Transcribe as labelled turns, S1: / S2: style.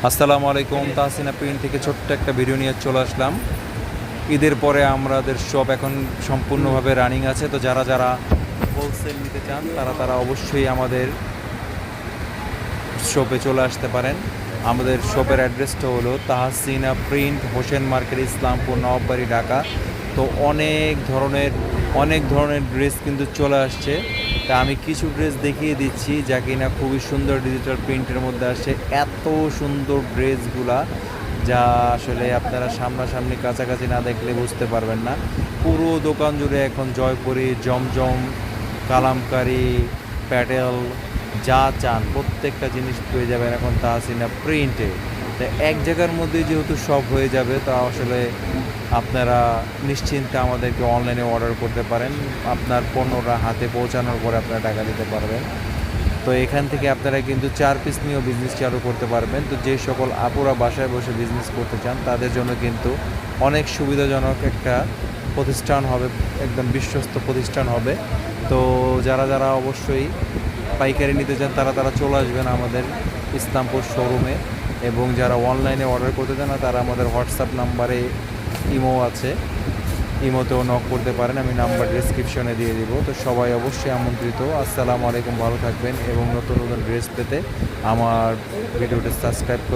S1: আসসালামু আলাইকুম। তাহসিনা প্রিন্ট থেকে ছোট্ট একটা ভিডিও নিয়ে চলে আসলাম। ঈদের পরে আমাদের শপ এখন সম্পূর্ণভাবে রানিং আছে। তো যারা যারা হোলসেল নিতে চান তারা অবশ্যই আমাদের শপে চলে আসতে পারেন। আমাদের শপের অ্যাড্রেসটা হলো তাহসিনা প্রিন্ট, হোসেন মার্কেট, ইসলামপুর, নবাববাড়ি, ঢাকা। তো অনেক ধরনের ড্রেস কিন্তু চলে আসছে। তা আমি কিছু ড্রেস দেখিয়ে দিচ্ছি যা কিনা খুবই সুন্দর ডিজিটাল প্রিন্টের মধ্যে আসছে। এত সুন্দর ড্রেসগুলা যা আসলে আপনারা সামনাসামনি কাছাকাছি না দেখলে বুঝতে পারবেন না। পুরো দোকান জুড়ে এখন জয়পুরি, জমজম, কালামকারি, প্যাটেল, যা চান প্রত্যেকটা জিনিস পেয়ে যাবেন এখন তাহসিনা প্রিন্টে। তো এক জায়গার মধ্যেই যেহেতু সব হয়ে যাবে, তা আসলে আপনারা নিশ্চিন্তে আমাদেরকে অনলাইনে অর্ডার করতে পারেন। আপনার পণ্যটা হাতে পৌঁছানোর পরে আপনারা টাকা দিতে পারবেন। তো এখান থেকে আপনারা কিন্তু 4 পিস নিয়েও বিজনেস চালু করতে পারবেন। তো যে সকল আপুরা বাসায় বসে বিজনেস করতে চান তাদের জন্য কিন্তু অনেক সুবিধাজনক একটা প্রতিষ্ঠান হবে, একদম বিশ্বস্ত প্রতিষ্ঠান হবে। তো যারা অবশ্যই পাইকারি নিতে চান তারা চলে আসবেন আমাদের ইসলামপুর শোরুমে। এবং যারা অনলাইনে অর্ডার করতে চান না তারা আমাদের হোয়াটসঅ্যাপ নাম্বারে ইমো আছে, ইমোতেও নক করতে পারেন। আমি নাম্বার ডেসক্রিপশনে দিয়ে দিব। তো সবাই অবশ্যই আমন্ত্রিত। আসসালামু আলাইকুম, ভালো থাকবেন এবং নতুন নতুন ড্রেস পেতে আমার ভিডিওটা সাবস্ক্রাইব করুন।